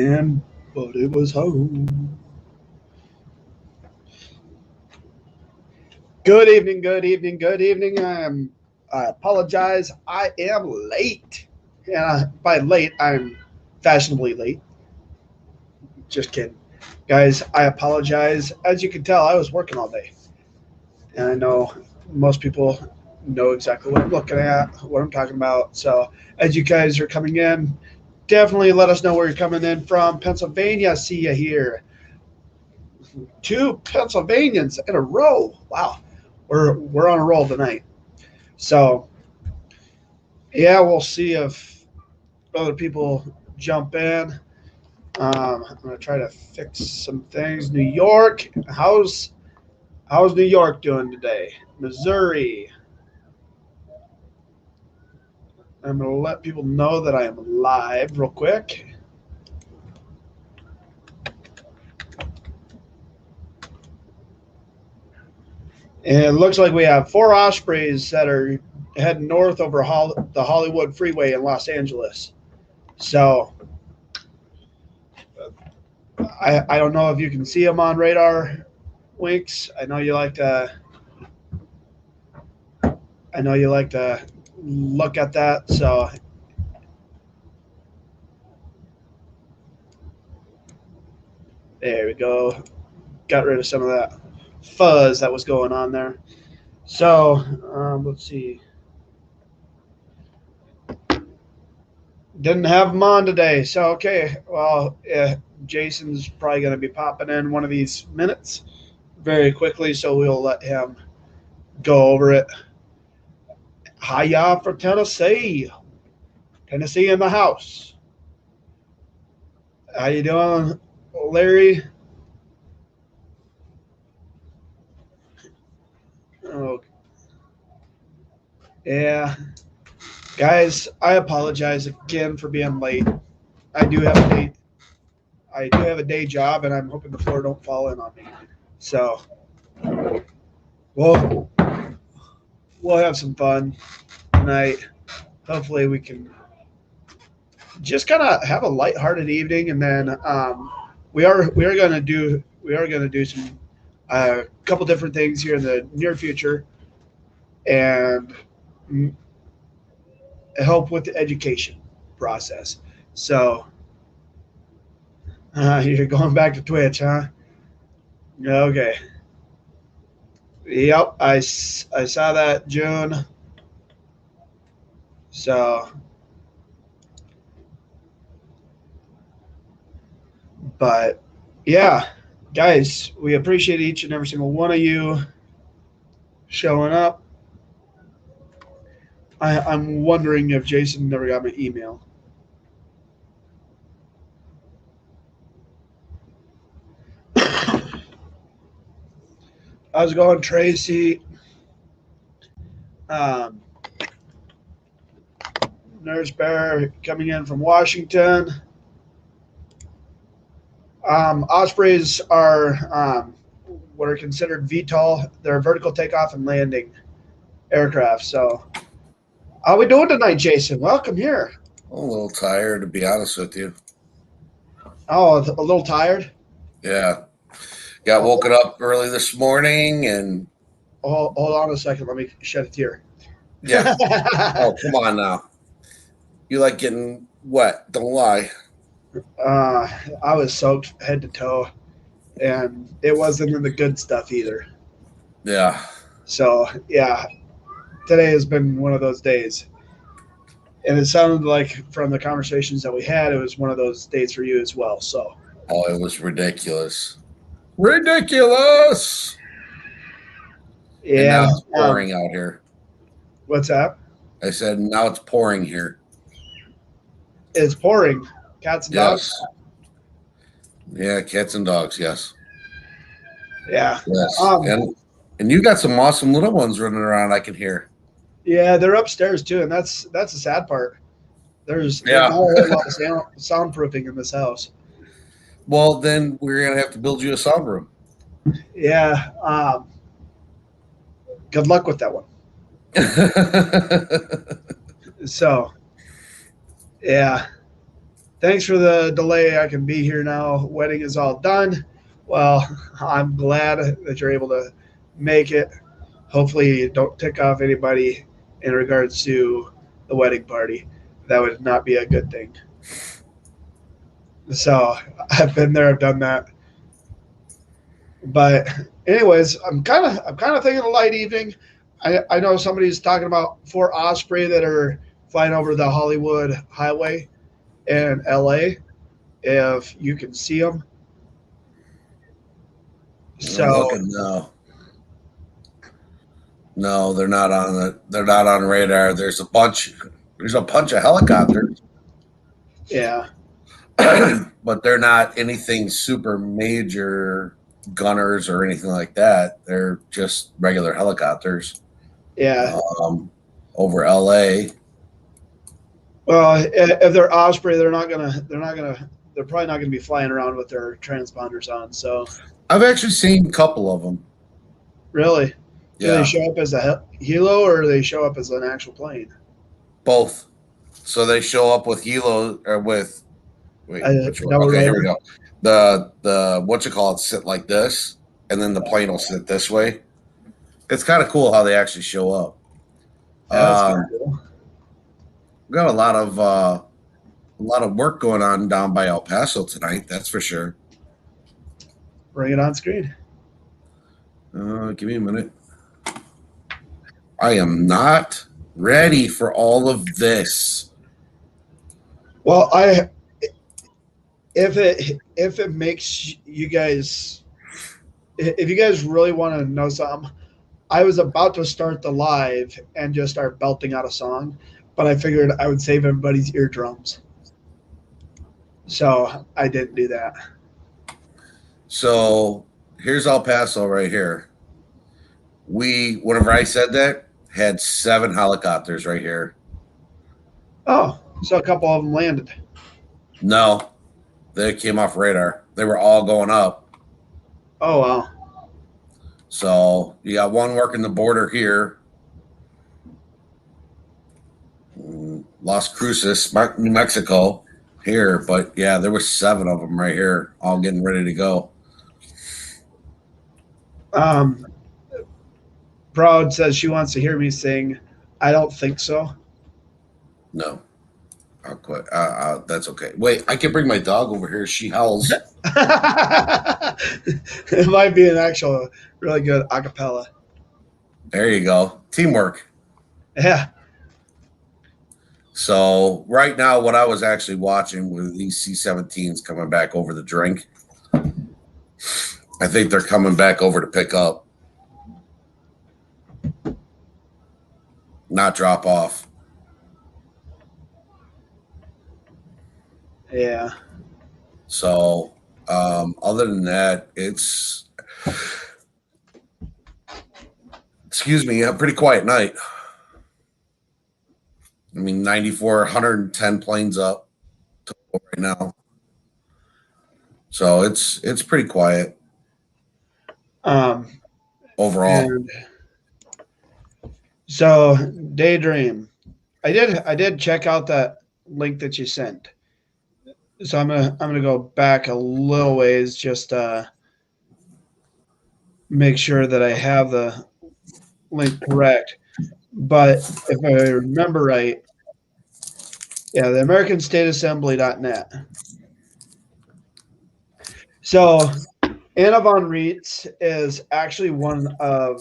then, but it was home. Good evening, good evening, good evening. I apologize. I am late. By late, I'm fashionably late. Just kidding. Guys, I apologize. As you can tell, I was working all day. And I know most people know exactly what I'm looking at, what I'm talking about. So, as you guys are coming in, definitely let us know where you're coming in from. Pennsylvania, see you here. Two Pennsylvanians in a row. Wow, we're on a roll tonight. So yeah, we'll see if other people jump in. I'm gonna try to fix some things. New York, how's New York doing today? Missouri. I'm gonna let people know that I am live real quick. And it looks like we have four Ospreys that are heading north over the Hollywood Freeway in Los Angeles. So I don't know if you can see them on radar, Winks. I know you like to look at that. So there we go. Got rid of some of that fuzz that was going on there. So let's see. Didn't have him on today. So okay. Well, yeah, Jason's probably going to be popping in one of these minutes very quickly. So we'll let him go over it. Hiya for Tennessee. Tennessee in the house. How you doing, Larry? Oh, yeah. Guys, I apologize again for being late. I do have a day. I do have a day job, and I'm hoping the floor don't fall in on me. So, we'll we'll have some fun tonight. Hopefully, we can just kind of have a lighthearted evening, and then we are going to do some couple different things here in the near future, and help with the education process. So, you're going back to Twitch, huh? Okay. Yep, I saw that, June. So, but yeah, guys, we appreciate each and every single one of you showing up. I'm wondering if Jason never got my email. How's it going, Tracy? Um, Nurse Bear coming in from Washington. Ospreys are what are considered VTOL. They're vertical takeoff and landing aircraft. So, how we doing tonight, Jason? Welcome here. I'm a little tired, to be honest with you. Oh, a little tired? Yeah. Got woken up early this morning and. Hold on a second. Let me shed a tear. Yeah. Oh, come on now. You like getting wet. Don't lie. I was soaked head to toe, and it wasn't in the good stuff either. Yeah. So, yeah, today has been one of those days. And it sounded like from the conversations that we had, it was one of those days for you as well. So, Oh, it was ridiculous. Ridiculous. yeah. And now it's pouring out here. What's that? I said, now it's pouring here. It's pouring. Cats and dogs? Yeah, cats and dogs, yes. Yeah. Yes. And you got some awesome little ones running around, I can hear. Yeah, they're upstairs too, and that's the sad part. There's not a whole lot of soundproofing in this house. Well, then we're gonna have to build you a sound room. Yeah. Good luck with that one. So, yeah. Thanks for the delay. I can be here now. Wedding is all done. Well, I'm glad that you're able to make it. Hopefully, you don't tick off anybody in regards to the wedding party. That would not be a good thing. So I've been there, I've done that. But anyways, I'm kind of thinking a light evening. I know somebody's talking about Fort Osprey that are flying over the Hollywood Highway in LA. If you can see them, I'm so looking now. No, they're not on they're not on radar. There's a bunch of helicopters, yeah, but they're not anything super major gunners or anything like that. They're just regular helicopters yeah. over LA. Well, if they're Osprey, they're probably not gonna be flying around with their transponders on. So I've actually seen a couple of them. really, do they Yeah, show up as a helo or do they show up as an actual plane? both. So they show up with helo or with wait, which one? No Okay, here we rotor. go. The what you call it sit like this, and then the plane will sit this way. It's kind of cool how they actually show up. Yeah, that's kind Um, of cool. we got a lot of work going on down by El Paso tonight. That's for sure. Bring it on screen. Give me a minute. I am not ready for all of this. Well, if it makes you guys, if you guys really want to know something, I was about to start the live and just start belting out a song, but I figured I would save everybody's eardrums, so I didn't do that. So here's El Paso right here. Whenever I said that, had 7 helicopters right here. Oh, so a couple of them landed. No, they came off radar. They were all going up. Oh wow. So you got one working the border here, Las Cruces, New Mexico, here. But yeah, there were 7 of them right here, all getting ready to go. Proud says she wants to hear me sing. I don't think so. No, I'll quit. That's okay. Wait, I can bring my dog over here. She howls. It might be an actual really good acapella. There you go. Teamwork. Yeah. So right now, what I was actually watching were these C-17s coming back over the drink. I think they're coming back over to pick up, not drop off. Yeah. So other than that, it's excuse me, a pretty quiet night. I mean, 94, 110 planes up right now. So it's pretty quiet overall. And so Daydream, I did check out that link that you sent. So I'm gonna go back a little ways just make sure that I have the link correct. But if I remember right, yeah, the AmericanStateAssembly.net. So Anna von Reitz is actually one of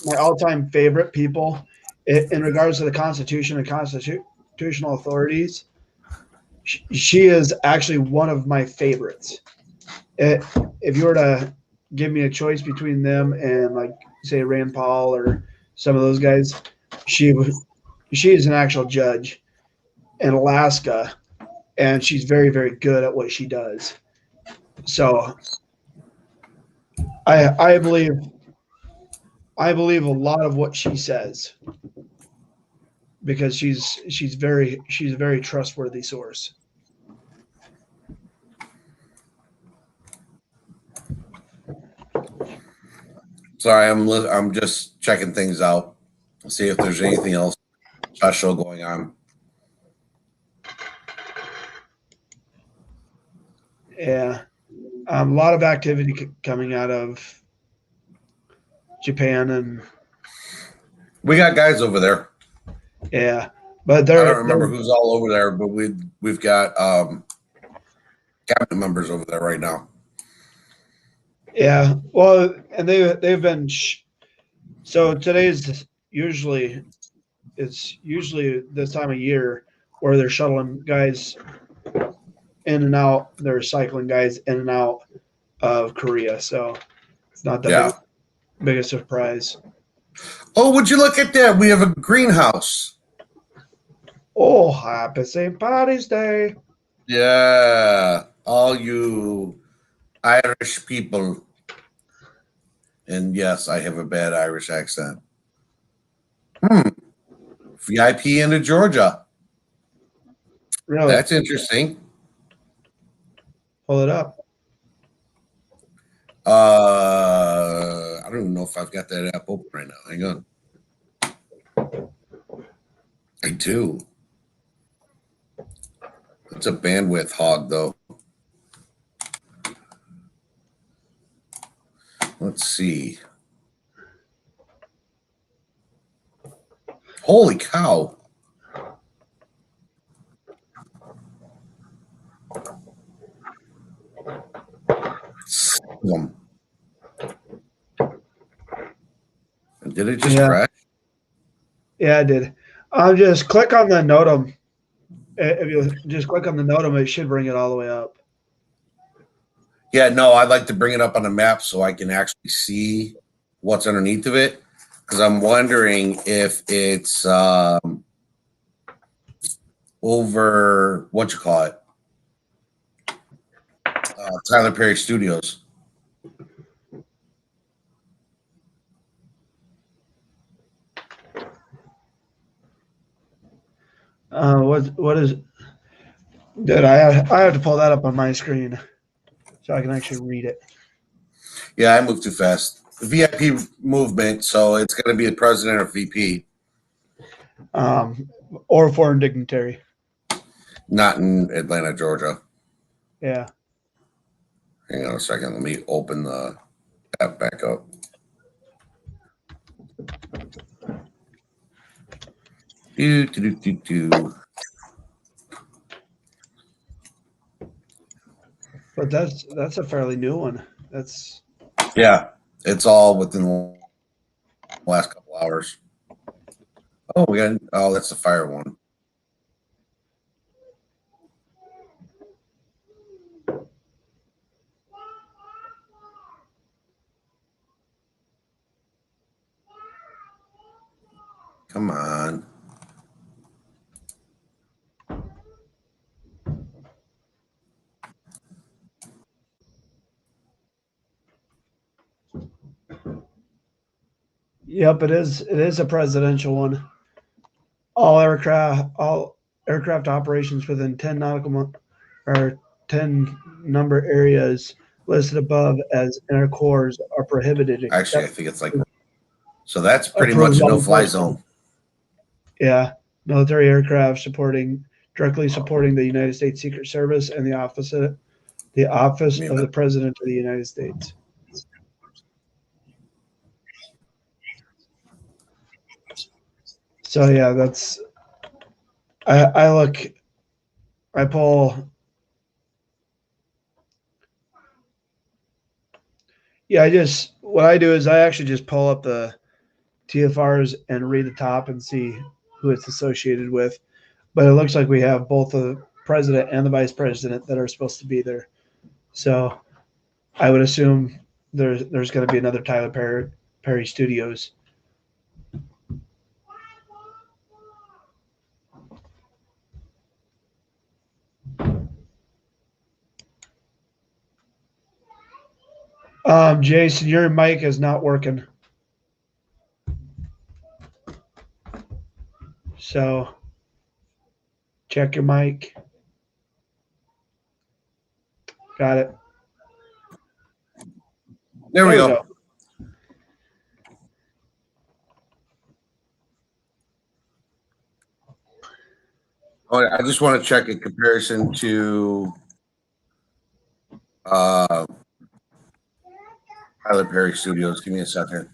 my all-time favorite people in regards to the Constitution and constitutional authorities. She is actually one of my favorites. If you were to give me a choice between them and, like, say, Rand Paul or some of those guys, she is an actual judge in Alaska, and she's very, very good at what she does. So I believe a lot of what she says because she's a very trustworthy source. Sorry, I'm just checking things out. See if there's anything else special going on. Yeah, a lot of activity coming out of Japan, and We got guys over there. yeah, but I they're don't remember who's all over there, but we've got cabinet members over there right now. yeah. Well, and they've been so today's usually it's usually this time of year where they're shuttling guys in and out. They're cycling guys in and out of Korea, so it's not the Yeah. biggest surprise. Oh, would you look at that? We have a greenhouse. Oh, happy St. Patty's Day! Yeah. All you Irish people. And yes, I have a bad Irish accent. VIP into Georgia. Really, That's interesting. pull it up. I don't even know if I've got that app open right now. Hang on. I do. It's a bandwidth hog, though. Let's see. Holy cow. Did it just crash? Yeah, I did. Just click on the NOTAM. If you just click on the NOTAM, it should bring it all the way up. Yeah, no, I'd like to bring it up on the map so I can actually see what's underneath of it. Because I'm wondering if it's over, what you call it? Tyler Perry Studios. What is? Dude, I have to pull that up on my screen so I can actually read it. Yeah, I moved too fast. VIP movement, so it's going to be a president or VP. Or foreign dignitary. Not in Atlanta, Georgia. Yeah. Hang on a second. Let me open the app back up. But that's a fairly new one. That's Yeah, it's all within the last couple hours. Oh, that's the fire one. Come on. Yep, it is. It is a presidential one. All aircraft operations within 10 nautical or 10 number areas listed above as intercores are prohibited. Actually, I think it's like, so that's pretty Approved much a law no-fly enforcement. zone. Yeah, military aircraft directly supporting the United States Secret Service and the office of the President of the United States. So yeah, that's I pull. Yeah, what I do is I actually just pull up the TFRs and read the top and see who it's associated with. But it looks like we have both the president and the vice president that are supposed to be there. So I would assume there's going to be another Tyler Perry Studios. Jason, your mic is not working. So check your mic. Got it. There we go. Oh, I just want to check in comparison to Uh, Tyler Perry Studios. Give me a second.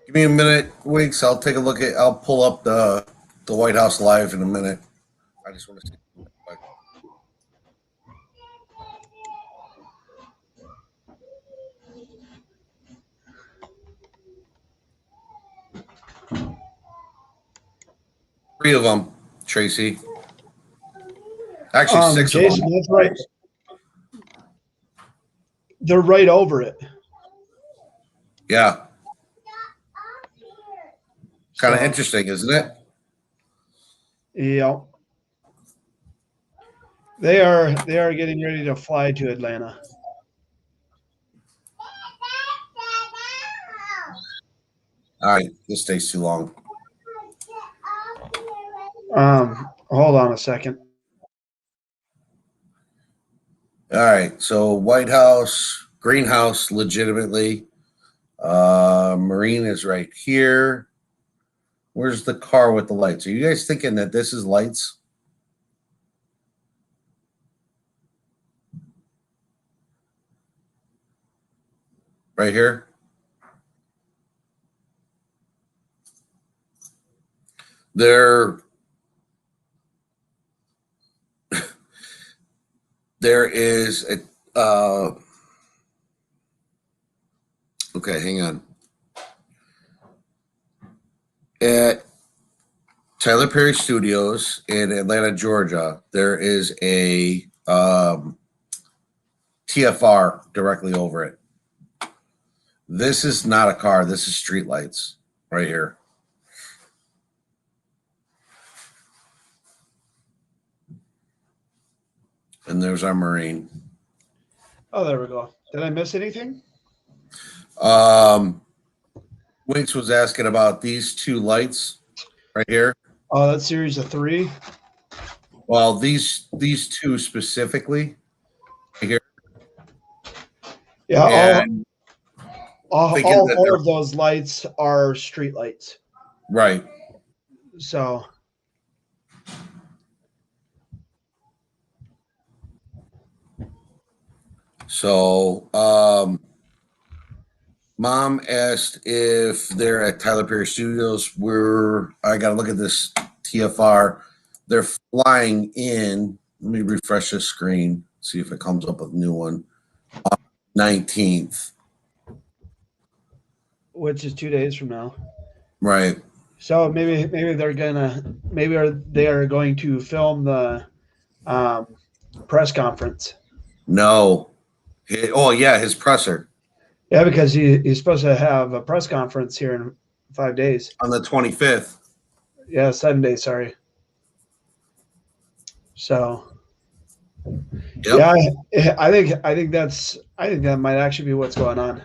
Give me a minute, Weeks. I'll take a look at. I'll pull up the White House live in a minute. I just want to see. Three of them, Tracy. Actually, six Jason, of them. that's right. They're right over it. Yeah. Kind of So, interesting, isn't it? Yeah. They are getting ready to fly to Atlanta. All right, this takes too long. Hold on a second. All right, so White House, greenhouse, legitimately. Marine is right here. Where's the car with the lights? Are you guys thinking that this is lights? Right here? There is a okay, hang on. At Tyler Perry Studios in Atlanta, Georgia, there is a TFR directly over it. This is not a car. This is street lights right here. And there's our Marine. Oh, there we go. Did I miss anything? Winks was asking about these two lights right here. Oh, that's series of 3. Well, these two specifically right here. Yeah, And all thinking that 4 they're of those lights are street lights. right. So Mom asked if they're at Tyler Perry Studios. I got to look at this TFR. They're flying in. Let me refresh the screen, see if it comes up with a new one. 19th. which is 2 days from now. Right. So maybe they are going to film the press conference. No. His presser. Yeah, because he's supposed to have a press conference here in 5 days. On the 25th. Yeah, 7 days, sorry. So Yep. yeah, I think that might actually be what's going on.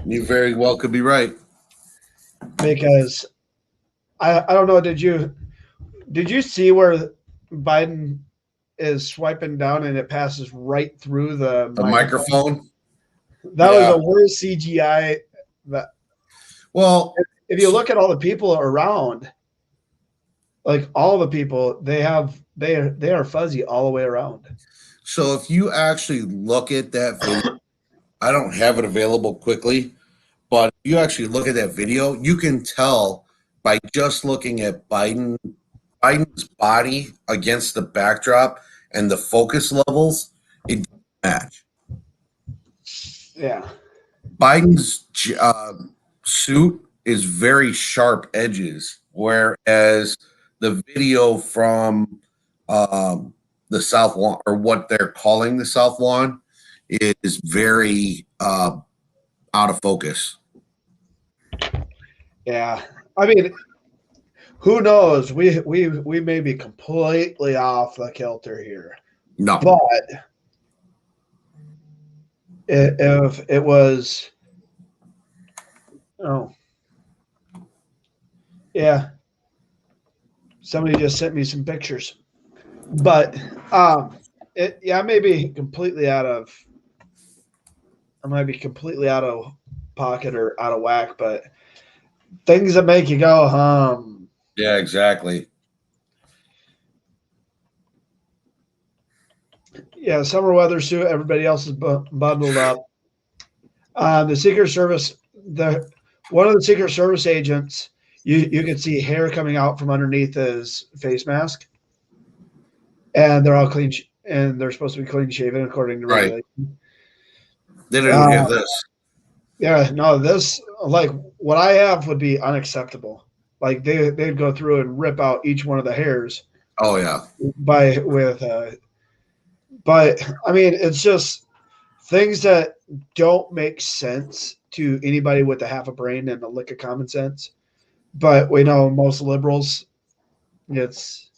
You very well could be right. Because I don't know, did you see where Biden is swiping down and it passes right through the microphone? That was a worse CGI. Well, if you look at all the people around, like all the people, they are fuzzy all the way around. So if you actually look at that video, I don't have it available quickly, but if you actually look at that video, you can tell by just looking at Biden's body against the backdrop and the focus levels, it doesn't match. Yeah. Biden's suit is very sharp edges, whereas the video from the South Lawn, or what they're calling the South Lawn, is very out of focus. Yeah. I mean, who knows? We may be completely off the kilter here. No. But if it was, yeah, somebody just sent me some pictures. But I may be completely out of. I might be completely out of pocket or out of whack, but things that make you go, Yeah, exactly. Yeah, summer weather suit. Everybody else is bundled up. The Secret Service, one of the Secret Service agents, you can see hair coming out from underneath his face mask, and they're all clean, and they're supposed to be clean shaven according to Right. regulation. They didn't have this. Yeah, no, this like what I have would be unacceptable. Like they'd go through and rip out each one of the hairs Oh yeah. by with but I mean it's just things that don't make sense to anybody with a half a brain and a lick of common sense. But we know most liberals, it's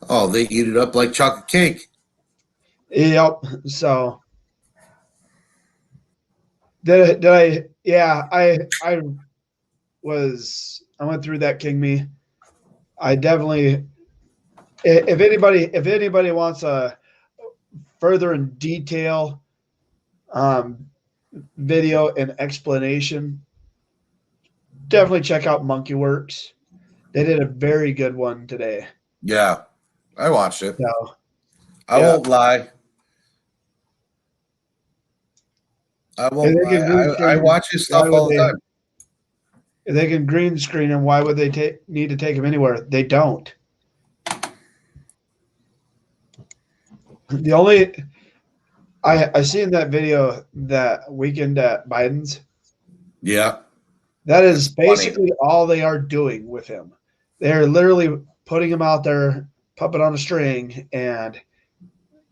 Oh, they eat it up like chocolate cake. yep. So did I? Yeah, I went through that King Me. I definitely if anybody wants a further in detail um, video and explanation, definitely check out Monkey Works. They did a very good one today. Yeah, I watched it. So I yeah, won't lie. I if won't they lie. can green I screen, watch his why stuff would all the they? time. If they can green screen him, why would they need to take him anywhere? They don't. The only I seen that video that weekend at Biden's. Yeah, That is it's funny. basically all they are doing with him. They're literally putting him out there, puppet on a string, and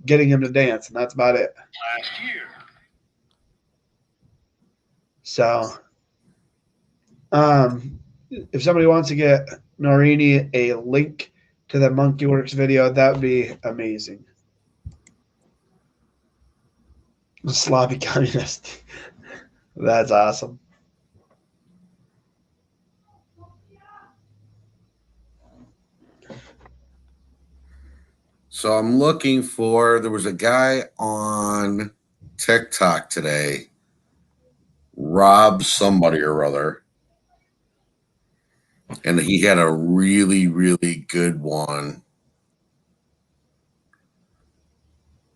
getting him to dance, and that's about it. Last year. So, if somebody wants to get Norini a link to the Monkey Works video, that would be amazing. Sloppy communist. That's awesome. So I'm looking for. There was a guy on TikTok today, Rob somebody or other, and he had a really, really good one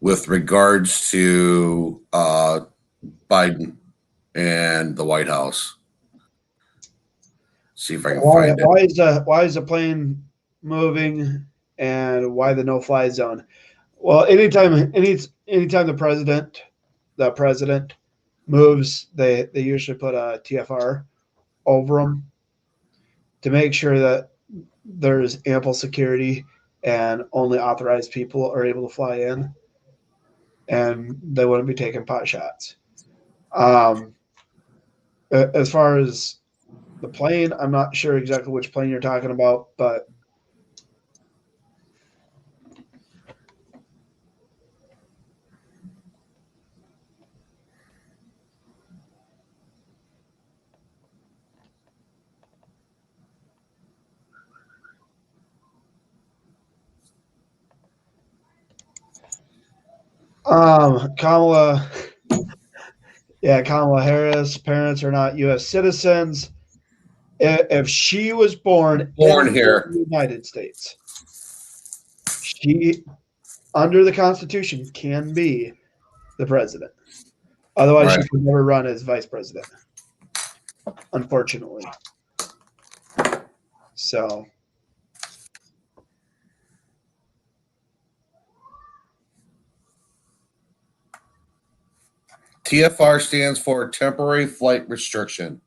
with regards to Biden and the White House. See if I can find it. Why is the plane moving, and why the no-fly zone? Well, anytime the president moves, they usually put a TFR over them to make sure that there's ample security and only authorized people are able to fly in, and they wouldn't be taking pot shots. As far as the plane, I'm not sure exactly which plane you're talking about, but Kamala, yeah, Kamala Harris' parents are not U.S. citizens. If she was born in Here. the United States, she, under the Constitution, can be the president. Otherwise, Right. she could never run as vice president, unfortunately. So, TFR stands for temporary flight restriction.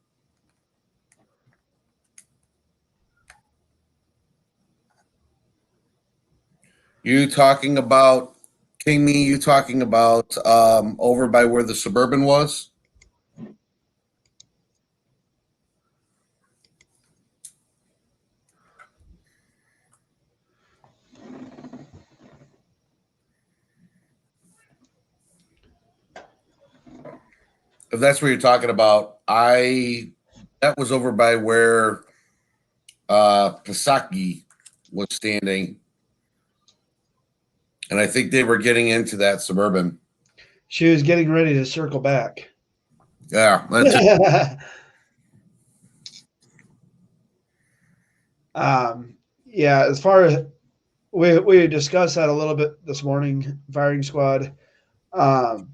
You talking about King Me? You talking about over by where the Suburban was? If that's what you're talking about, that was over by where Psaki was standing And I think they were getting into that Suburban. She was getting ready to circle back. Yeah, that's it. Yeah, as far as we discussed that a little bit this morning, firing squad. Um,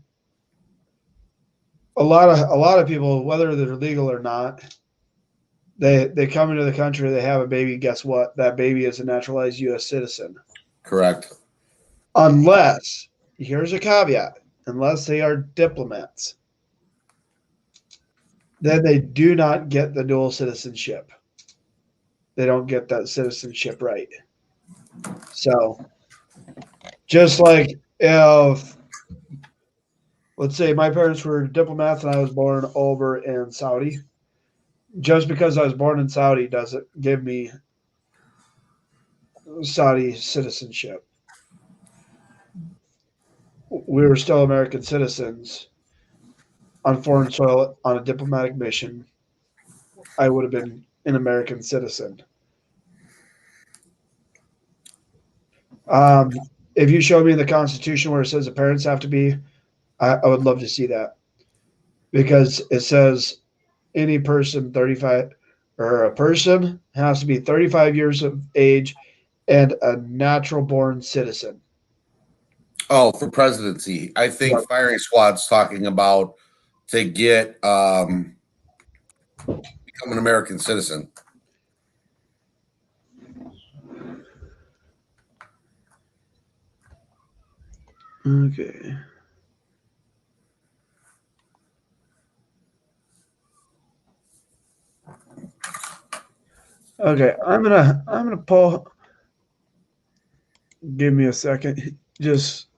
a lot of people, whether they're legal or not, they come into the country, they have a baby. Guess what? That baby is a naturalized U.S. citizen, Correct. unless here's a caveat: unless they are diplomats, then they do not get the dual citizenship. They don't get that citizenship right. So, just like if, let's say, my parents were diplomats and I was born over in Saudi, just because I was born in Saudi doesn't give me Saudi citizenship. We were still American citizens on foreign soil on a diplomatic mission. I would have been an American citizen. Um, if you show me in the Constitution where it says the parents have to be, I would love to see that because it says any person 35 or a person has to be 35 years of age and a natural born citizen. Oh, for presidency, I think Yep. firing squad's talking about to get become an American citizen. Okay. Okay, I'm gonna pull. Give me a second. Just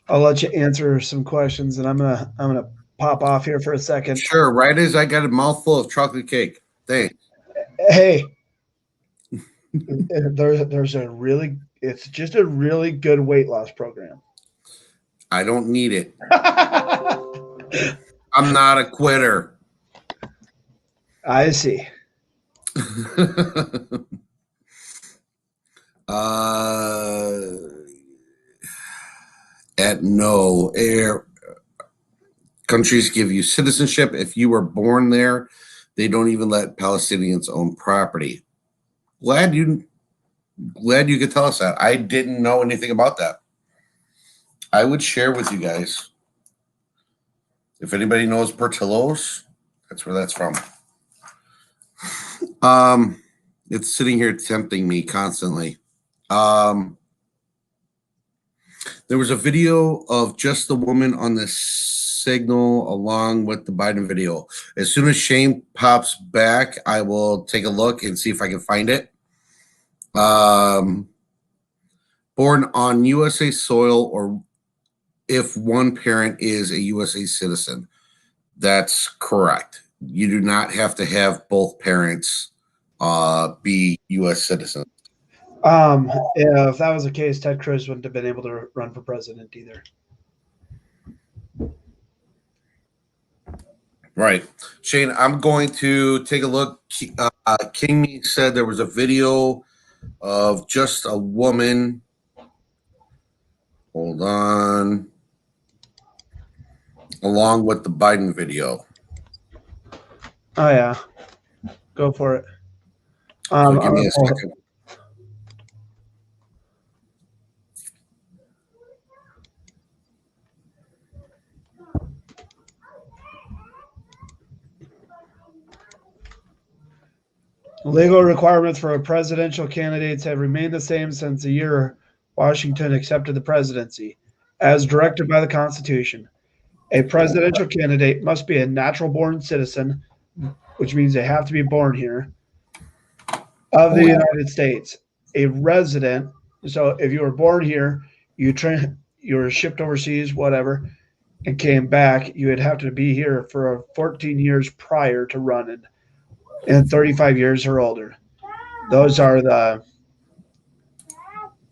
I'll let you answer some questions, and I'm gonna pop off here for a second. Sure, right as I got a mouthful of chocolate cake. Thanks. Hey, there's a really it's just a really good weight loss program. I don't need it. I'm not a quitter. I see. At no air countries give you citizenship if you were born there. They don't even let Palestinians own property. Glad you could tell us that. I didn't know anything about that. I would share with you guys. If anybody knows Portillo's, that's where that's from. It's sitting here tempting me constantly. There was a video of just the woman on the signal along with the Biden video. As soon as Shane pops back, I will take a look and see if I can find it. Born on USA soil or if one parent is a USA citizen. That's correct. You do not have to have both parents be U.S. citizens. If that was the case, Ted Cruz wouldn't have been able to run for president either. Right. Shane, I'm going to take a look. King said there was a video of just a woman. Hold on. Along with the Biden video. Oh yeah, go for it. So give me a second. Legal requirements for presidential candidates have remained the same since the year Washington accepted the presidency, as directed by the Constitution. A presidential candidate must be a natural born citizen, which means they have to be born here, of the United States. A resident, so if you were born here, you were shipped overseas, whatever, and came back, you would have to be here for 14 years prior to running, and 35 years or older. Those are the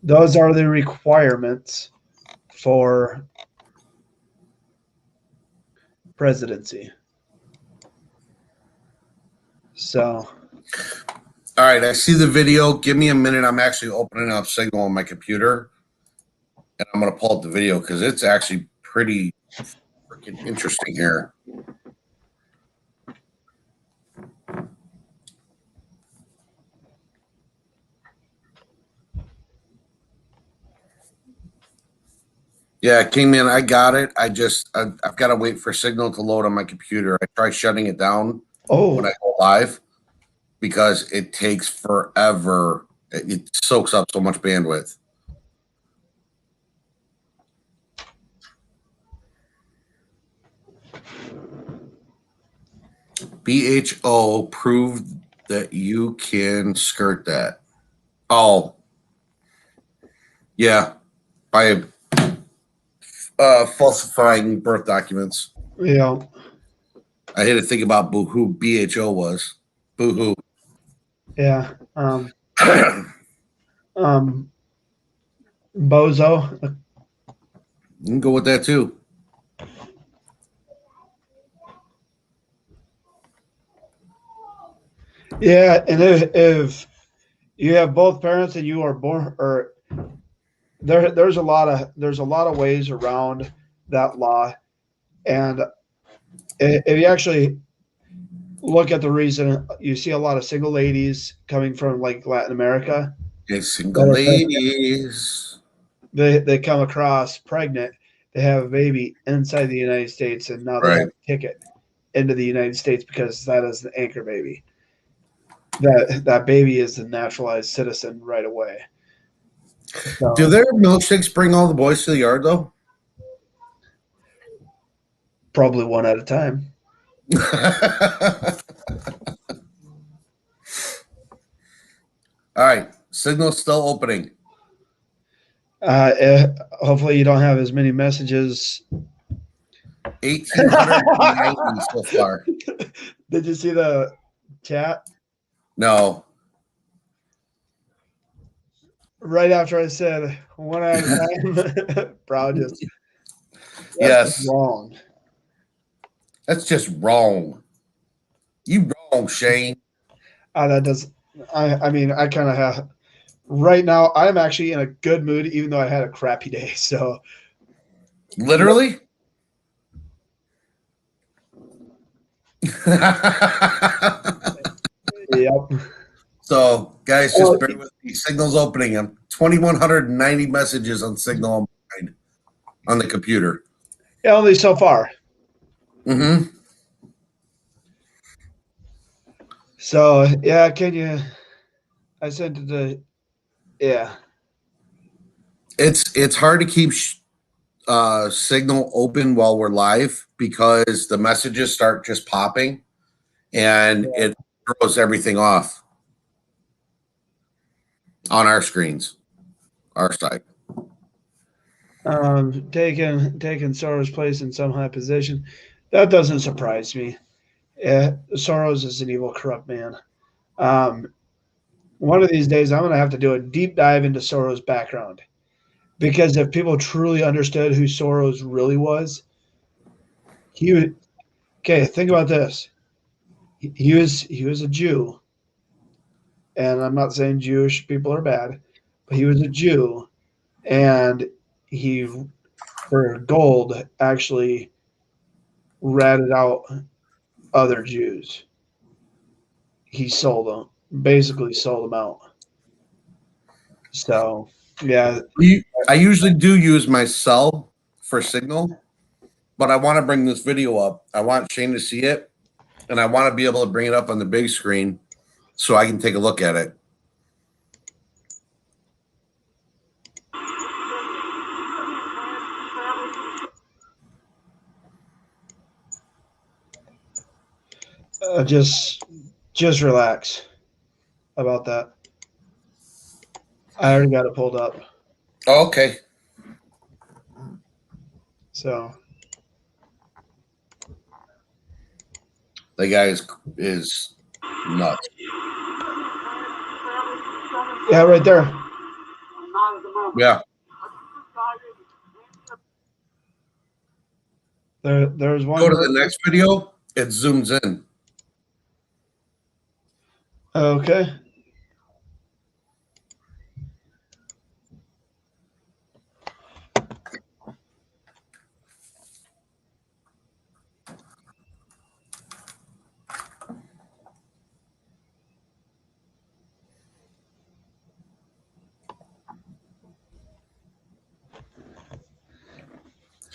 requirements for presidency. So, all right, I see the video. Give me a minute. I'm actually opening up Signal on my computer. And I'm going to pull up the video because it's actually pretty freaking interesting here. Yeah, Kingman, I got it. I've got to wait for Signal to load on my computer. I try shutting it down when I go live because it takes forever. It soaks up so much bandwidth. BHO proved that you can skirt that. Oh, yeah, by falsifying birth documents. Yeah. I had to think about who BHO was. Boo-hoo. Yeah. Bozo. You can go with that too. Yeah, and if you have both parents and you are born, or there's a lot of ways around that law, and if you actually look at the reason, you see a lot of single ladies coming from like Latin America. Hey, single ladies. They come across pregnant, they have a baby inside the United States, and now they have a ticket into the United States because that is the anchor baby. That baby is a naturalized citizen right away. So, do their milkshakes bring all the boys to the yard though? Probably one at a time. All right, Signal's still opening. Hopefully, you don't have as many messages. 1,890 so far. Did you see the chat? No. Right after I said one at a time, bro, just yes, wrong. That's just wrong. You wrong, Shane. That does. I mean, I kind of have. Right now, I'm actually in a good mood, even though I had a crappy day. So, literally. Yep. So, guys, just bear with me. Signal's opening. I'm 2,190 messages on Signal on the computer. Yeah, only so far. Mm-hmm. So, yeah, can you? I sent it to. Yeah. It's hard to keep Signal open while we're live because the messages start just popping, and it throws everything off on our screens, our side. Taking Soros' place in some high position, that doesn't surprise me. Soros is an evil, corrupt man. One of these days, I'm going to have to do a deep dive into Soros' background, because if people truly understood who Soros really was, he would. Okay, think about this. He was a Jew, and I'm not saying Jewish people are bad, but he was a Jew, and he, for gold, actually ratted out other Jews. He sold them, basically sold them out. So, yeah. I usually do use my cell for Signal, but I want to bring this video up. I want Shane to see it, and I want to be able to bring it up on the big screen so I can take a look at it. Just relax about that. I already got it pulled up. Oh, okay. So the guy is nuts. Yeah, right there. Yeah. There's one. Go to the next video. It zooms in.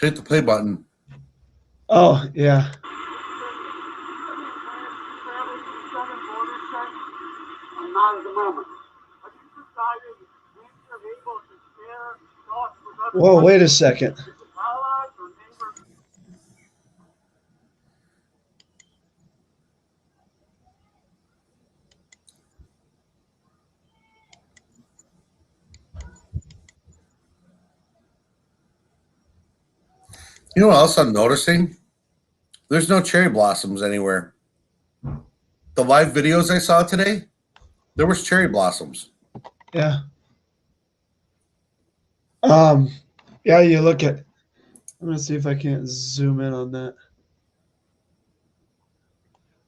Hit the play button. Oh, yeah. Not at the moment. Whoa, wait a second. You know what else I'm noticing? There's no cherry blossoms anywhere. The live videos I saw today, there was cherry blossoms. Yeah. Yeah, you look at, I'm going to see if I can't zoom in on that.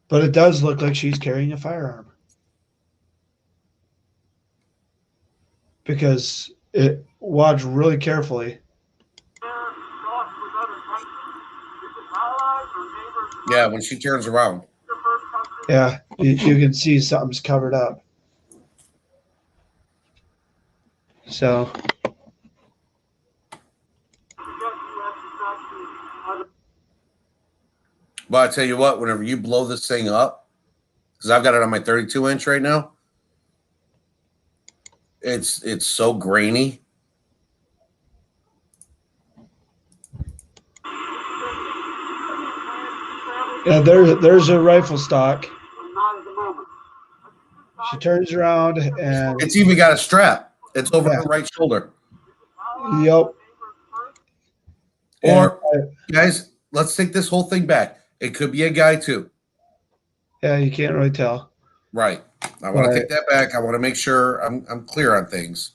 But it does look like she's carrying a firearm. Because watch really carefully. Yeah, when she turns around. Yeah, you can see something's covered up. So, But I tell you what, whenever you blow this thing up, because I've got it on my 32-inch right now, it's so grainy. yeah, there's a rifle stock. She turns around and It's even got a strap. It's over Yeah. her right shoulder. yep. Or, And, guys, let's take this whole thing back. It could be a guy too. yeah, you can't really tell. Right. I want Right. to take that back. I want to make sure I'm clear on things.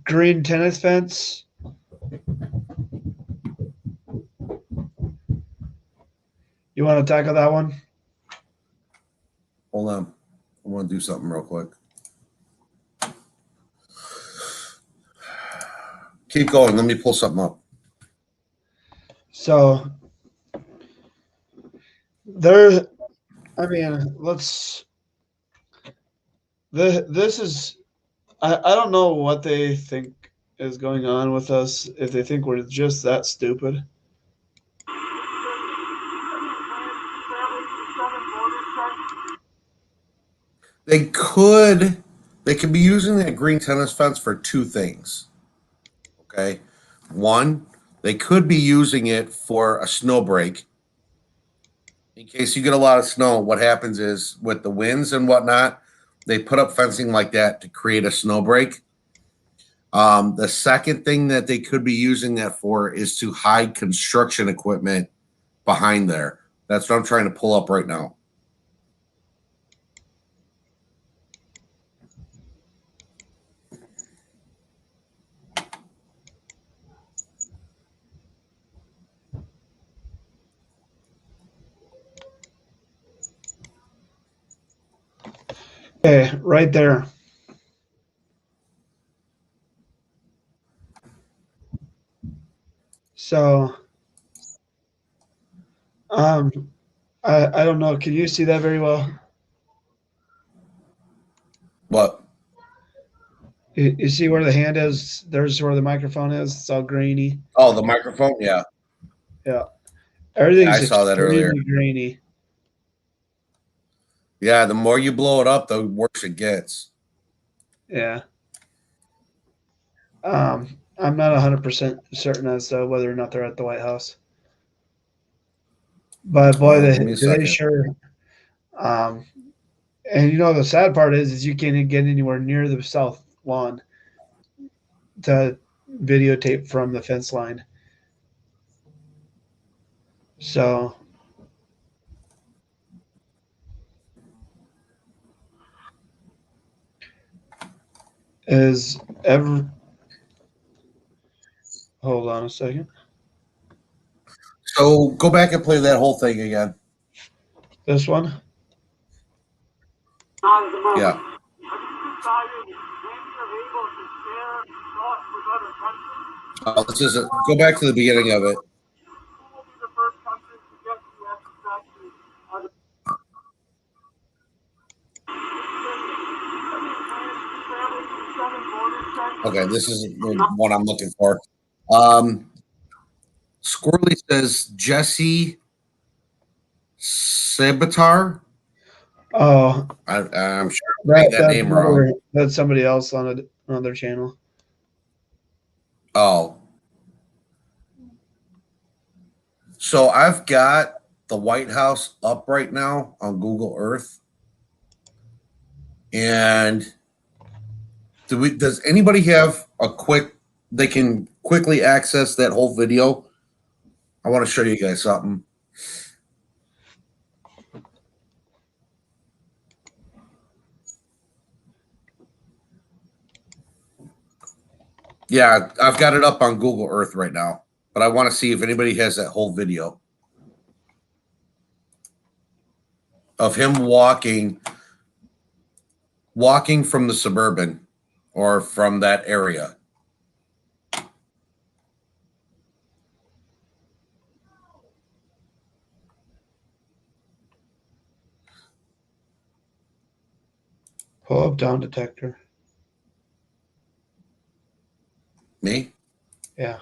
Green tennis fence. You want to tackle that one? Hold on. I want to do something real quick. Keep going. Let me pull something up. So there, I mean, let's. This is, I don't know what they think is going on with us. If they think we're just that stupid. They could be using that green tennis fence for two things. Okay. One, they could be using it for a snow break. In case you get a lot of snow, what happens is with the winds and whatnot, they put up fencing like that to create a snow break. The second thing that they could be using that for is to hide construction equipment behind there. That's what I'm trying to pull up right now. Okay, right there. So, I don't know. Can you see that very well? What? You see where the hand is? There's where the microphone is. It's all grainy. Oh, the microphone? Yeah. Yeah. Everything's I saw that earlier. extremely grainy. Yeah, the more you blow it up, the worse it gets. Yeah. I'm not 100% certain as to whether or not they're at the White House. But boy, Give me a they second. sure. And you know the sad part is you can't even get anywhere near the south lawn to videotape from the fence line. So is ever. Hold on a second. So go back and play that whole thing again. This one. Not at the moment. Yeah. Have you decided when you're able to share thoughts with other countries? This is go back to the beginning of it. Who will be the first country to get U.S. protection under Okay, this is the one I'm looking for. Squirrely says Jesse Sabatar. Oh, I'm sure I'm saying that name wrong. that's somebody else on another channel. Oh. So I've got the White House up right now on Google Earth. And does anybody have they can quickly access that whole video? I want to show you guys something. Yeah, I've got it up on Google Earth right now, but I want to see if anybody has that whole video of him walking from the Suburban or from that area. Pull up down detector. Me? Yeah.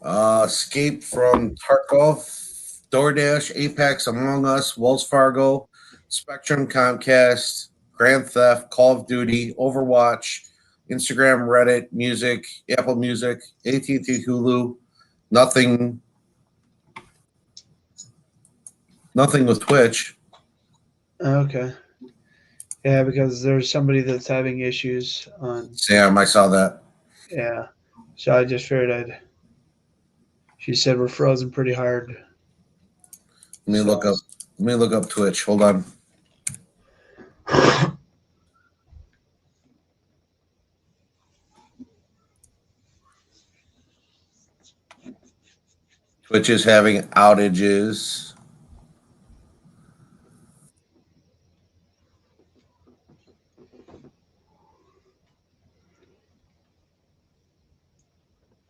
Escape from Tarkov, DoorDash, Apex, Among Us, Wells Fargo, Spectrum, Comcast, Grand Theft, Call of Duty, Overwatch, Instagram, Reddit, Music, Apple Music, AT&T, Hulu. Nothing with Twitch. Okay. Yeah, because there's somebody that's having issues on. Sam, I saw that. Yeah. So I just figured She said we're frozen pretty hard. Let me look up Twitch. Hold on. Twitch is having outages.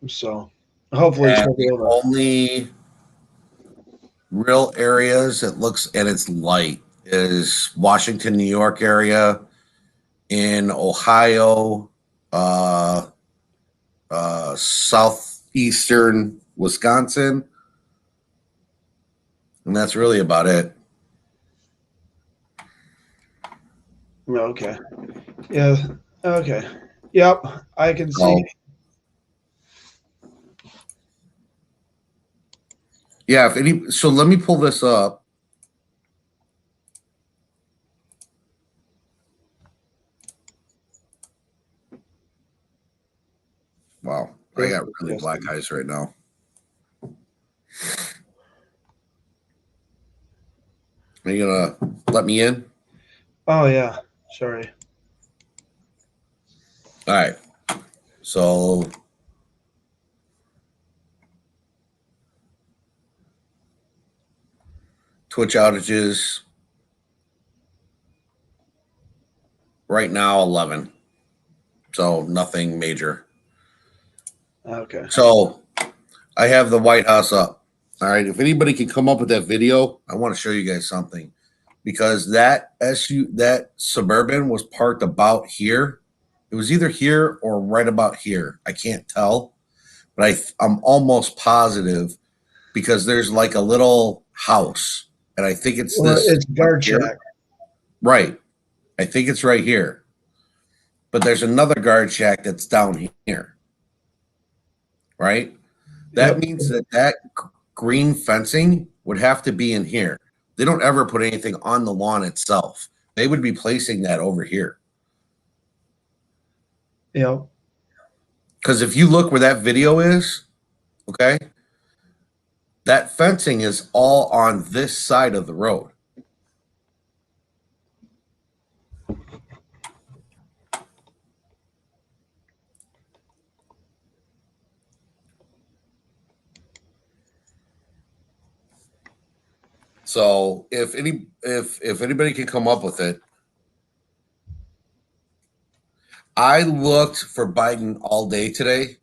So hopefully she'll be able to. Only real areas it's light is Washington, New York area, in Ohio, southeastern Wisconsin, and that's really about it. Okay. Yeah. Okay. Yep. I can see. Oh. Yeah. So let me pull this up. Wow. I got really black eyes right now. Are you gonna let me in? Oh yeah. Sorry. All right. So Twitch outages right now 11. So nothing major. Okay. So I have the White House up. All right. If anybody can come up with that video, I want to show you guys something, because that Suburban was parked about here. It was either here or right about here. I can't tell, but I'm almost positive, because there's like a little house, and I think it's It's guard shack. Right. I think it's right here. But there's another guard shack that's down here. Right? That means that green fencing would have to be in here. They don't ever put anything on the lawn itself. They would be placing that over here. Yep. Because if you look where that video is, okay, that fencing is all on this side of the road. So if anybody can come up with it, I looked for Biden all day today,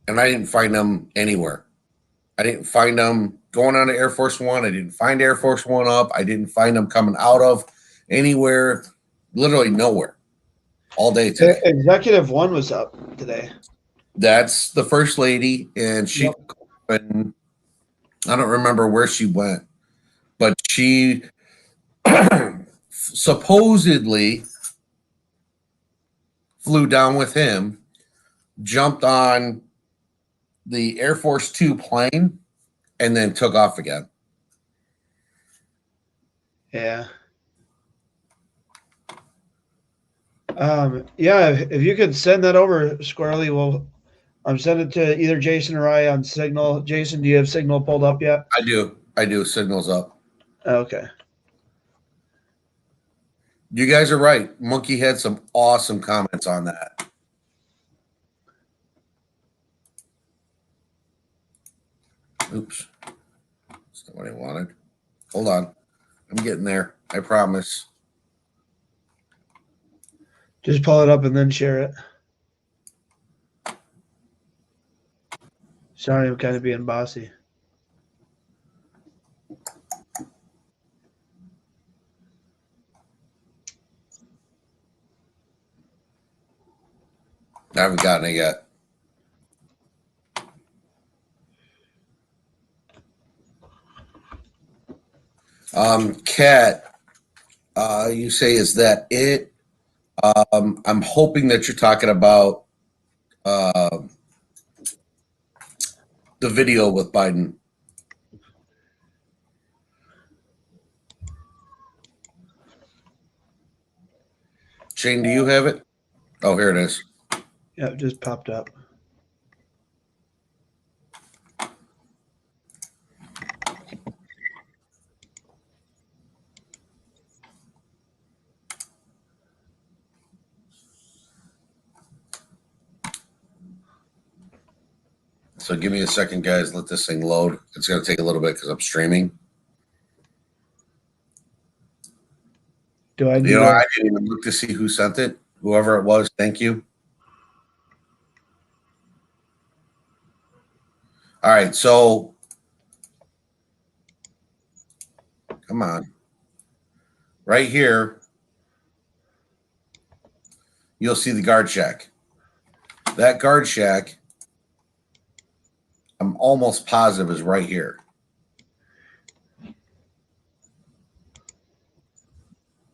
and I didn't find him anywhere. I didn't find him going on to Air Force One. I didn't find Air Force One up. I didn't find him coming out of anywhere, literally nowhere. all day today. Executive one was up today. That's the first lady, and she, and I don't remember where she went, but she supposedly flew down with him, jumped on the Air Force Two plane, and then took off again. Yeah. Yeah, if you could send that over, Squirrely, we'll send it to either Jason or I on Signal. Jason, do you have Signal pulled up yet? I do. Signals up. Okay. You guys are right. Monkey had some awesome comments on that. Oops. That's not what I wanted. Hold on. I'm getting there. I promise. Just pull it up and then share it. Sorry, I'm kind of being bossy. I haven't gotten it yet. Kat, you say, is that it? I'm hoping that you're talking about the video with Biden. Shane, do you have it? Oh, here it is. Yeah, it just popped up. So give me a second, guys. Let this thing load. It's going to take a little bit because I'm streaming. Do I need You know, to? I didn't even look to see who sent it. Whoever it was, thank you. All right, so come on. Right here, you'll see the guard shack. That guard shack, I'm almost positive, is right here.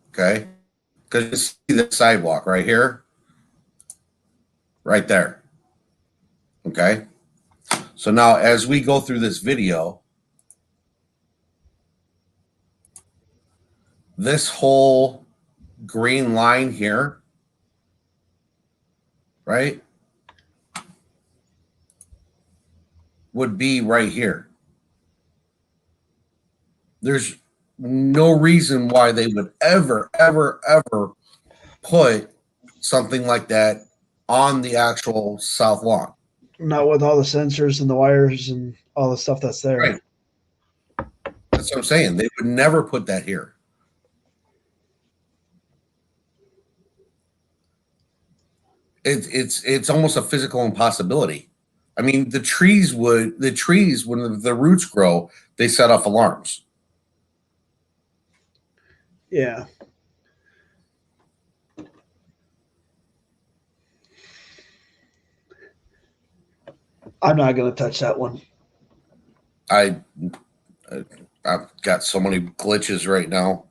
Okay? Because you see the sidewalk right here, right there. Okay? So now as we go through this video, this whole green line here, right, would be right here. There's no reason why they would ever put something like that on the actual south lawn. Not with all the sensors and the wires and all the stuff that's there. Right. That's what I'm saying. They would never put that here. It's almost a physical impossibility. I mean, the trees, when the roots grow, they set off alarms. Yeah. I'm not going to touch that one. I've got so many glitches right now.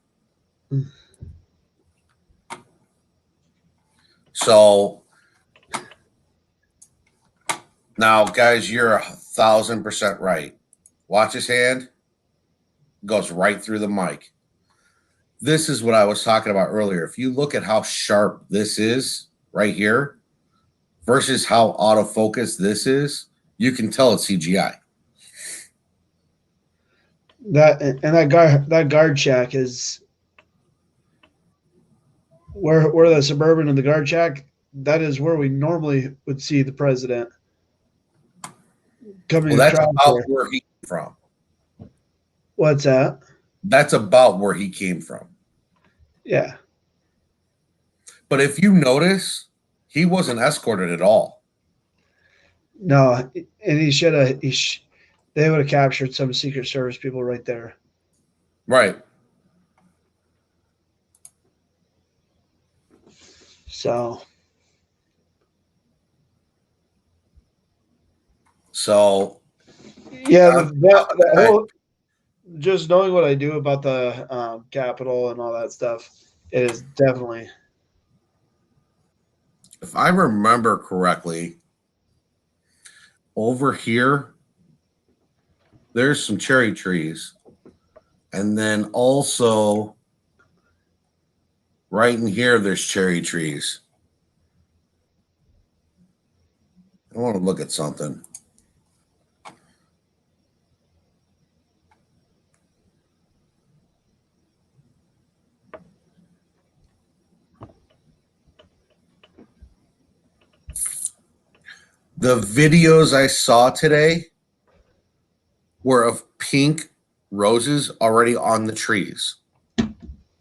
So now, guys, you're 1,000% right. Watch his hand. Goes right through the mic. This is what I was talking about earlier. If you look at how sharp this is right here versus how autofocus this is, you can tell it's CGI. That guard shack is where the Suburban and the guard shack. That is where we normally would see the president coming. Well, that's across about there. where he came from. What's that? That's about where he came from. Yeah. But if you notice, he wasn't escorted at all. No, and he should have. They would have captured some Secret Service people right there. Right. So yeah, the whole just knowing what I do about the Capitol and all that stuff, it is definitely. If I remember correctly, over here, there's some cherry trees. And then also, right in here, there's cherry trees. I want to look at something. The videos I saw today were of pink roses already on the trees.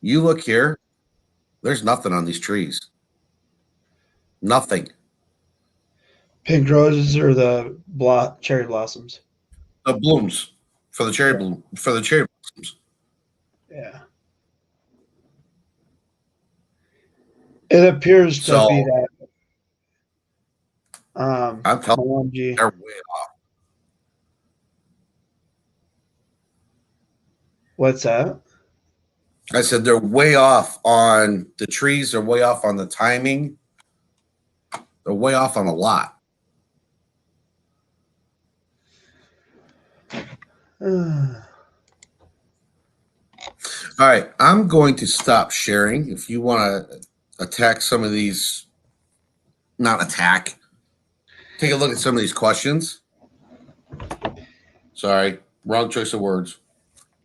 You look here, there's nothing on these trees. Nothing. Pink roses or the cherry blossoms? The blooms for the cherry bloom for the cherry blossoms. Yeah. It appears to be that. I'm telling you, you, they're way off. What's that? I said they're way off on the trees. They're way off on the timing. They're way off on a lot. All right, I'm going to stop sharing. If you want to attack some of these, not attack, take a look at some of these questions. Sorry, wrong choice of words.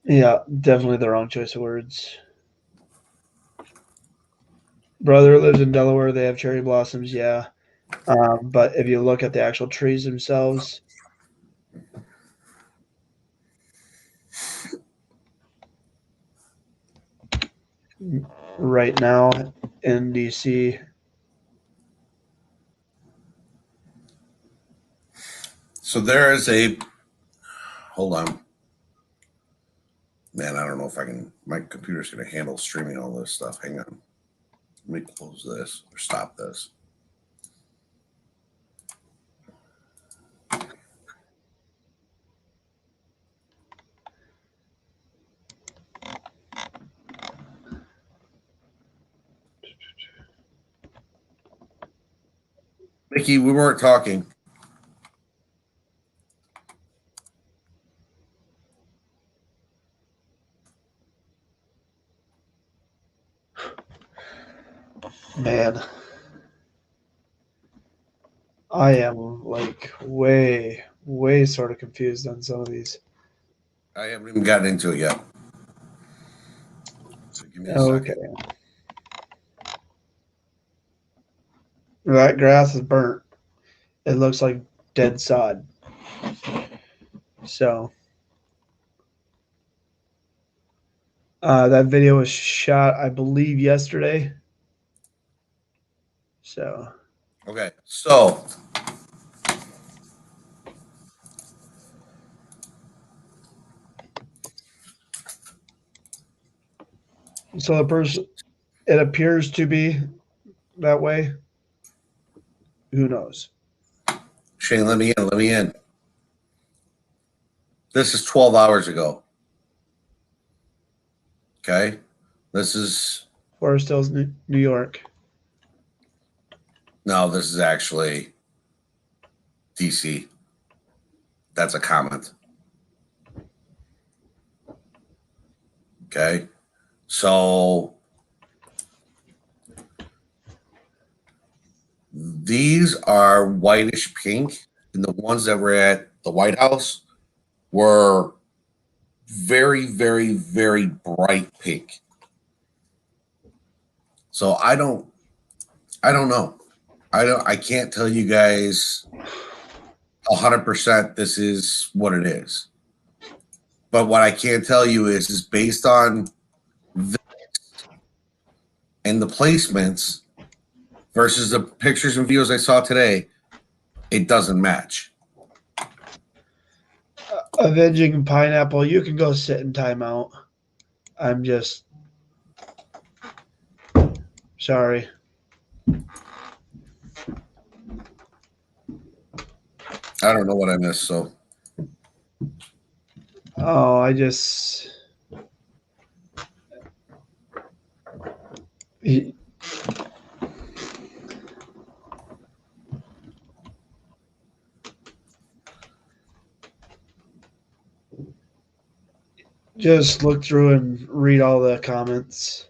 Yeah, definitely the wrong choice of words. Brother lives in Delaware. They have cherry blossoms, yeah. But if you look at the actual trees themselves, right now in DC, so there is a, hold on. Man, I don't know if I can, my computer's going to handle streaming all this stuff. Hang on. Let me close this or stop this. Mickey, we weren't talking. man, I am like way sort of confused on some of these. I haven't even gotten into it yet. So give me a second. That grass is burnt. It looks like dead sod. So that video was shot, I believe, yesterday. So Okay, so the person, it appears to be that way. Who knows? Shane, let me in. Let me in. This is 12 hours ago. Okay, this is Forest Hills, New York. No, this is actually DC. That's a comment. Okay. So these are whitish pink, and the ones that were at the White House were very, very, very bright pink. So I don't know. I can't tell you guys 100% this is what it is. But what I can tell you is based on this and the placements versus the pictures and videos I saw today, it doesn't match. Avenging Pineapple, you can go sit in timeout. I'm just sorry. I don't know what I missed. So Oh, I just. He- Just look through and read all the comments.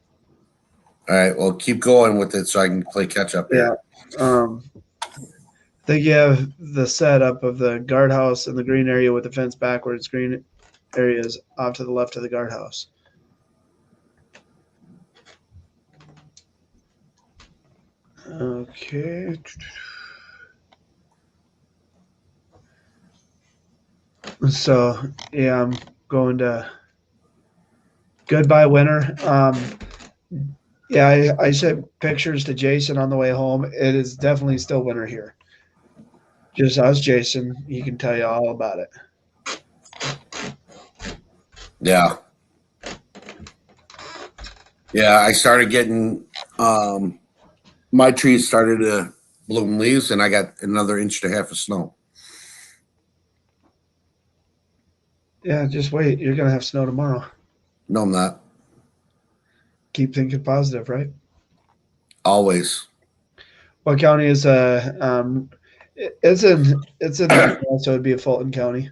all right, well, keep going with it so I can play catch up Yeah. here. I think you have the setup of the guardhouse and the green area with the fence backwards. Green areas off to the left of the guardhouse. Okay. So yeah, I'm going to goodbye winter. Yeah, I sent pictures to Jason on the way home. It is definitely still winter here. Just ask Jason; he can tell you all about it. Yeah. Yeah, I started getting my trees started to bloom leaves, and I got another inch and a half of snow. Yeah, just wait. You're gonna have snow tomorrow. No, I'm not. Keep thinking positive, right? Always. What county is it's in Atlanta, so it'd be a Fulton County.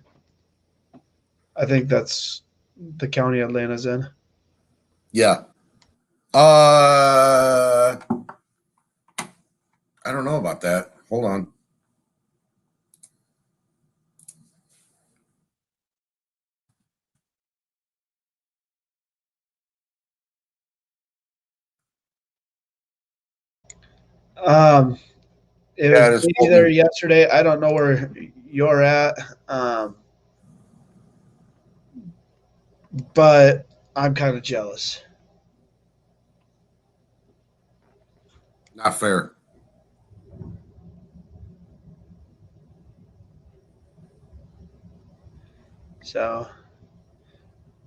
I think that's the county Atlanta's in. Yeah. I don't know about that. Hold on. Um, it Yeah, was it is busy there Fulton. yesterday. I don't know where you're at, but I'm kind of jealous. Not fair. So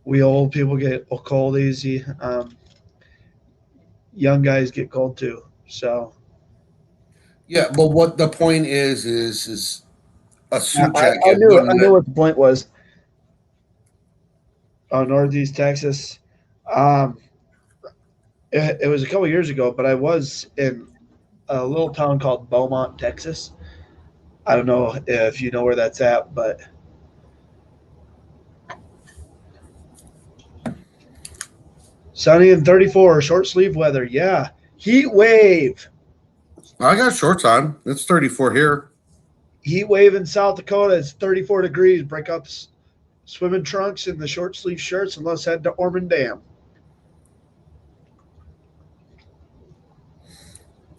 we old people get cold easy. Young guys get cold too. So Yeah, but what the point is a yeah, suit I jacket knew wouldn't. what the point was. Northeast Texas. Um, it was a couple years ago, but I was in a little town called Beaumont, Texas. I don't know if you know where that's at, but sunny and 34, short sleeve weather. Yeah. Heat wave. I got shorts on. It's 34 here. Heat wave in South Dakota. It's 34 degrees. Break up swimming trunks and the short sleeve shirts and let's head to Ormond Dam.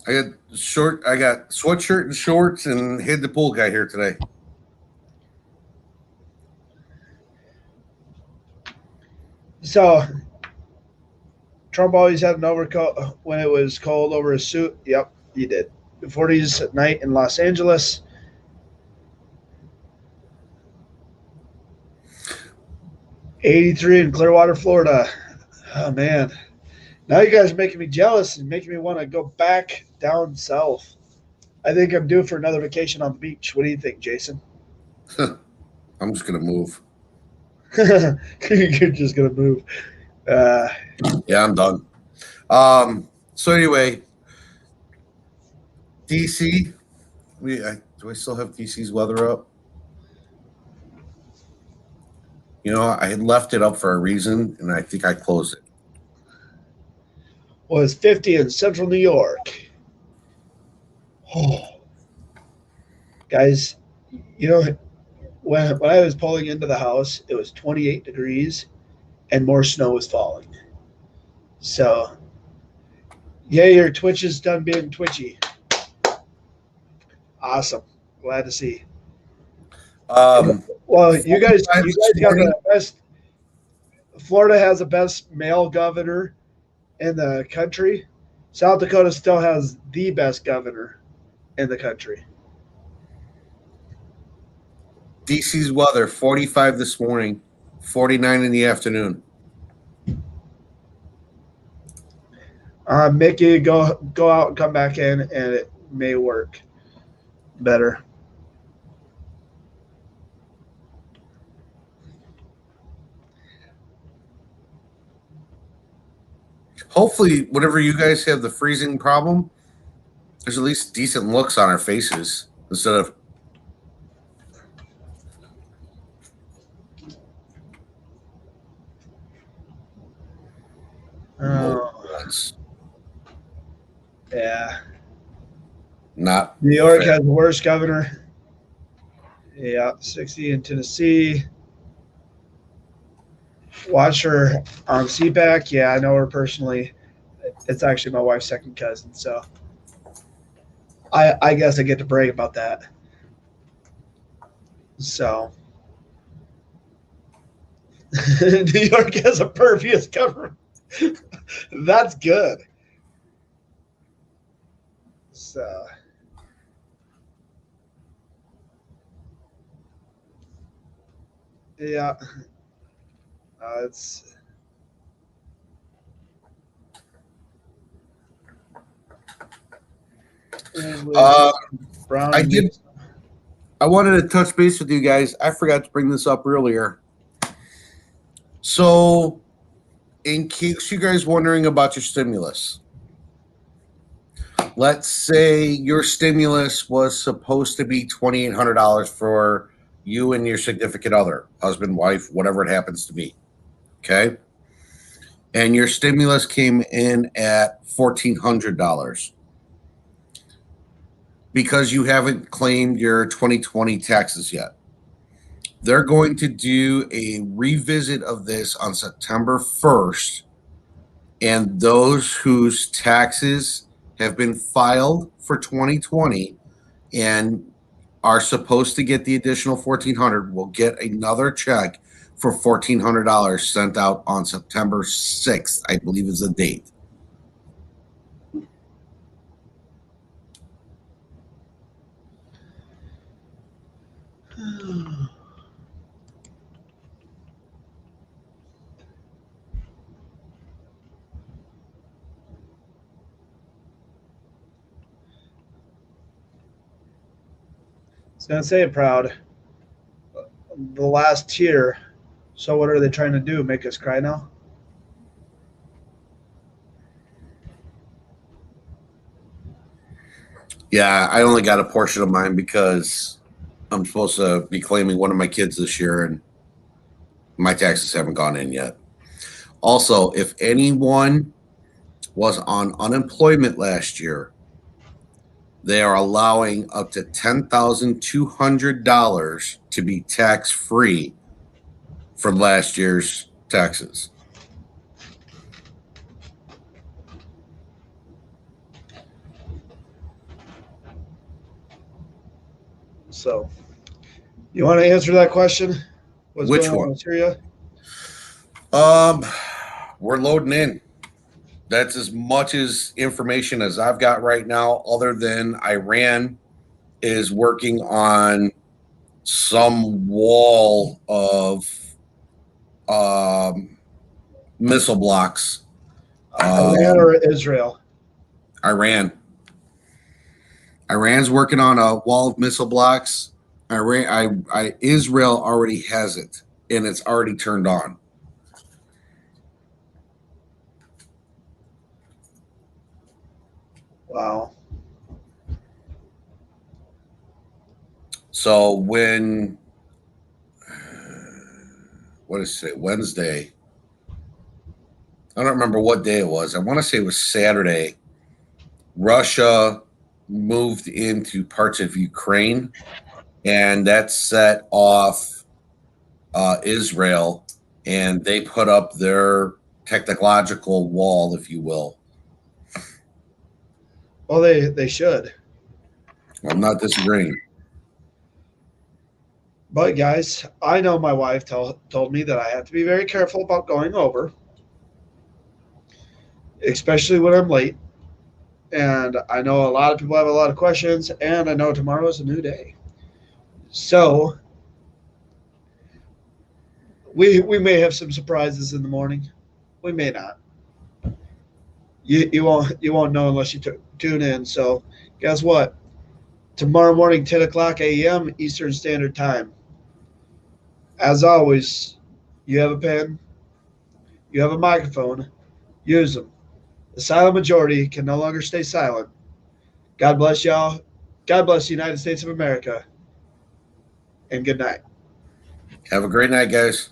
I got sweatshirt and shorts and hit the pool guy here today. So Trump always had an overcoat when it was cold over his suit. Yep, he did. The 40s at night in Los Angeles. 83 in Clearwater, Florida. Oh man. Now you guys are making me jealous and making me want to go back down south. I think I'm due for another vacation on the beach. What do you think, Jason? I'm just gonna move. You're just gonna move. Uh, Yeah, I'm done. So anyway, DC. Do I still have DC's weather up? You know, I had left it up for a reason, and I think I closed it. was 50 in central New York. Oh, guys, you know, when I was pulling into the house, it was 28 degrees and more snow was falling. So, yeah, your Twitch is done being twitchy. Awesome. Glad to see. Well, you guys This got morning, the best. Florida has the best male governor in the country. South Dakota still has the best governor in the country. DC's weather 45 this morning, 49 in the afternoon. Mickey, go out and come back in, and it may work better. hopefully, whenever you guys have the freezing problem, there's at least decent looks on our faces instead of. Ones. Yeah. Not New York fair. has the worst governor. Yeah, 60 in Tennessee. Watch her on CPAC. Yeah, I know her personally. It's actually my wife's second cousin, so I guess I get to brag about that. So New York has a pervious government. That's good. So yeah, it's Brown. I did. I wanted to touch base with you guys. I forgot to bring this up earlier. So, in case you guys wondering about your stimulus, let's say your stimulus was supposed to be $2,800 for you and your significant other, husband, wife, whatever it happens to be. Okay. And your stimulus came in at $1,400 because you haven't claimed your 2020 taxes yet. They're going to do a revisit of this on September 1st. And those whose taxes have been filed for 2020 and are supposed to get the additional $1,400 will get another check for $1,400 sent out on September 6th, I believe is the date. I was gonna say proud. The last tier. So what are they trying to do? Make us cry now? Yeah, I only got a portion of mine because I'm supposed to be claiming one of my kids this year and my taxes haven't gone in yet. Also, if anyone was on unemployment last year, they are allowing up to $10,200 to be tax-free from last year's taxes. So, you want to answer that question? What's Which going on one? in Syria? We're loading in. That's as much as information as I've got right now, other than Iran is working on some wall of missile blocks. Iran or Israel? Iran's working on a wall of missile blocks. Israel already has it, and it's already turned on. Wow. So when, what is it, Wednesday? I don't remember what day it was. I want to say it was Saturday. Russia moved into parts of Ukraine, and that set off Israel, and they put up their technological wall, if you will. Well, they should. I'm not disagreeing. But guys, I know my wife told me that I have to be very careful about going over, especially when I'm late. And I know a lot of people have a lot of questions, and I know tomorrow is a new day. So we may have some surprises in the morning. We may not. You won't know unless you tune in. So guess what? Tomorrow morning, 10 o'clock a.m. Eastern Standard Time. As always, you have a pen, you have a microphone, use them. The silent majority can no longer stay silent. God bless y'all. God bless the United States of America. And good night. Have a great night, guys.